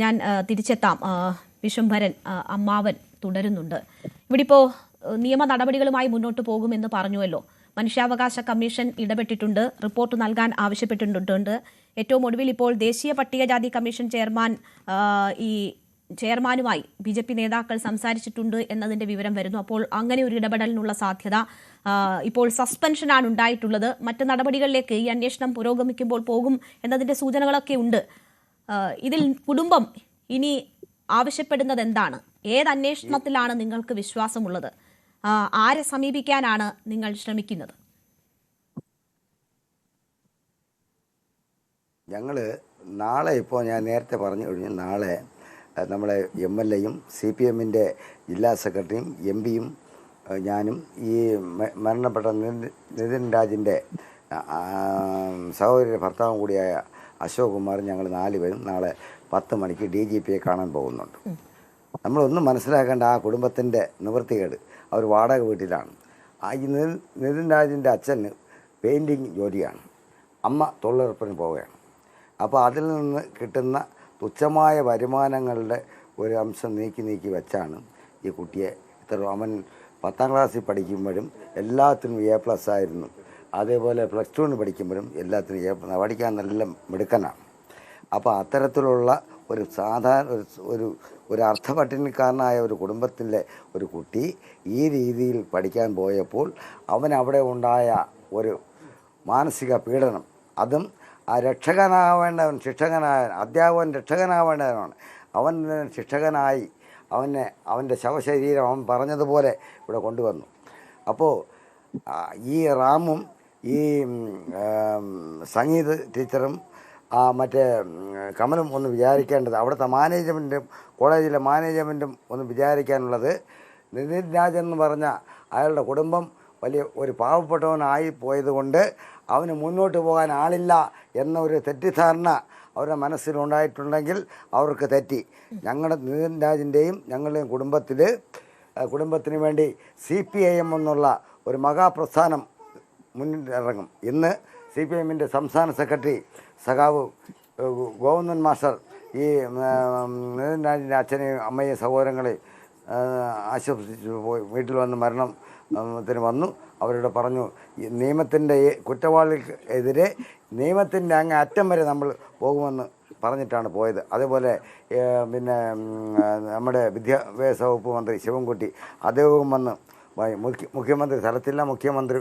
ഞാൻ തിരിച്ചെത്താം. വിശ്വംഭരൻ അമ്മാവൻ തുടരുന്നുണ്ട്. ഇവിടെ ഇപ്പോൾ നിയമ നടപടികളുമായി മുന്നോട്ട് പോകുമെന്ന് പറഞ്ഞുവല്ലോ. മനുഷ്യാവകാശ കമ്മീഷൻ ഇടപെട്ടിട്ടുണ്ട്, റിപ്പോർട്ട് നൽകാൻ ആവശ്യപ്പെട്ടിട്ടുണ്ട്. ഏറ്റവും ഒടുവിൽ ഇപ്പോൾ ദേശീയ പട്ടികജാതി കമ്മീഷൻ ചെയർമാനുമായി BJP നേതാക്കൾ സംസാരിച്ചിട്ടുണ്ട് എന്നതിന്റെ വിവരം വരുന്നു. അപ്പോൾ അങ്ങനെ ഒരു ഇടപെടലിനുള്ള സാധ്യത ഇപ്പോൾ സസ്പെൻഷനാണ് ഉണ്ടായിട്ടുള്ളത്. മറ്റ് നടപടികളിലേക്ക് ഈ അന്വേഷണം പുരോഗമിക്കുമ്പോൾ പോകും എന്നതിന്റെ സൂചനകളൊക്കെ ഉണ്ട്. ഇതിൽ കുടുംബം ഇനി ആവശ്യപ്പെടുന്നത് എന്താണ്? ഏത് അന്വേഷണത്തിലാണ് നിങ്ങൾക്ക് വിശ്വാസമുള്ളത്? ആരെ സമീപിക്കാനാണ് നിങ്ങൾ ശ്രമിക്കുന്നത്? ഞങ്ങൾ നാളെ, ഇപ്പോൾ ഞാൻ നേരത്തെ പറഞ്ഞു കഴിഞ്ഞു, നാളെ നമ്മളെ MLA-യും CPM-ൻ്റെ ജില്ലാ സെക്രട്ടറിയും MP-യും ഞാനും ഈ മരണപ്പെട്ട നിതിൻ രാജിൻ്റെ സഹോദരിയുടെ ഭർത്താവും കൂടിയായ അശോക് കുമാറും ഞങ്ങൾ 4 പേരും നാളെ 10 മണിക്ക് DGP-യെ കാണാൻ പോകുന്നുണ്ട്. നമ്മളൊന്നും മനസ്സിലാക്കേണ്ട, ആ കുടുംബത്തിൻ്റെ നിവൃത്തികേട്. അവർ വാടക വീട്ടിലാണ്. ഈ നിതിൻ രാജിൻ്റെ അച്ഛന് പെയിൻറ്റിങ് ജോലിയാണ്, അമ്മ തൊഴിലുറപ്പിന് പോവുകയാണ്. അപ്പോൾ അതിൽ നിന്ന് കിട്ടുന്ന തുച്ഛമായ വരുമാനങ്ങളുടെ ഒരു അംശം നീക്കി വെച്ചാണ് ഈ കുട്ടിയെ അവൻ 10ാം ക്ലാസ്സിൽ പഠിക്കുമ്പോഴും എല്ലാത്തിനും A+ ആയിരുന്നു. അതേപോലെ +2 പഠിക്കുമ്പോഴും എല്ലാത്തിനും A+. പഠിക്കാൻ നല്ല മിടുക്കനാണ്. അപ്പോൾ അത്തരത്തിലുള്ള ഒരു സാധാരണ ഒരു അർത്ഥപട്ടിണിക്കാരനായ ഒരു കുടുംബത്തിലെ ഒരു കുട്ടി ഈ രീതിയിൽ പഠിക്കാൻ പോയപ്പോൾ അവനവിടെ ഉണ്ടായ ഒരു മാനസിക പീഡനം, അതും ആ രക്ഷകനാവേണ്ടവൻ അധ്യാപകൻ രക്ഷകനാവേണ്ടവനാണ്. അവൻ ശിക്ഷകനായി അവൻ്റെ ശവശരീരം അവൻ പറഞ്ഞതുപോലെ ഇവിടെ കൊണ്ടുവന്നു. അപ്പോൾ ഈ റാമും ഈ സംഗീത ടീച്ചറും മറ്റേ കമലും ഒന്ന് വിചാരിക്കേണ്ടത്, അവിടുത്തെ മാനേജ്മെൻറ്റും കോളേജിലെ മാനേജ്മെൻറ്റും ഒന്ന് വിചാരിക്കാനുള്ളത്, നിതിൻ രാജൻ എന്ന് പറഞ്ഞ അയാളുടെ കുടുംബം വലിയ ഒരു പാവപ്പെട്ടവനായി പോയതുകൊണ്ട് അവന് മുന്നോട്ട് പോകാൻ ആളില്ല എന്നൊരു തെറ്റിദ്ധാരണ അവരുടെ മനസ്സിലുണ്ടായിട്ടുണ്ടെങ്കിൽ അവർക്ക് തെറ്റി. ഞങ്ങളുടെ നിതിൻ രാജിൻ്റെയും ഞങ്ങളുടെയും കുടുംബത്തിന് വേണ്ടി CPIM എന്നുള്ള ഒരു മഹാപ്രസ്ഥാനം മുന്നിട്ടിറങ്ങും. ഇന്ന് CPM-ൻ്റെ സംസ്ഥാന സെക്രട്ടറി സഖാവ് ഗോവിന്ദൻ മാസ്റ്റർ ഈ നിതിൻ രാജിൻ്റെ അച്ഛനെയും അമ്മയെയും സഹോദരങ്ങളെയും ആശ്വസിച്ചു പോയി. വീട്ടിൽ വന്ന് മരണത്തിന് വന്നു. അവരോട് പറഞ്ഞു, നിയമത്തിൻ്റെ കുറ്റവാളികൾക്കെതിരെ നിയമത്തിൻ്റെ അങ്ങ് അറ്റം വരെ നമ്മൾ പോകുമെന്ന് പറഞ്ഞിട്ടാണ് പോയത്. അതേപോലെ പിന്നെ നമ്മുടെ വിദ്യാഭ്യാസ വകുപ്പ് മന്ത്രി ശിവൻകുട്ടി അദ്ദേഹവും വന്ന് മുഖ്യമന്ത്രി സ്ഥലത്തില്ല, മുഖ്യമന്ത്രി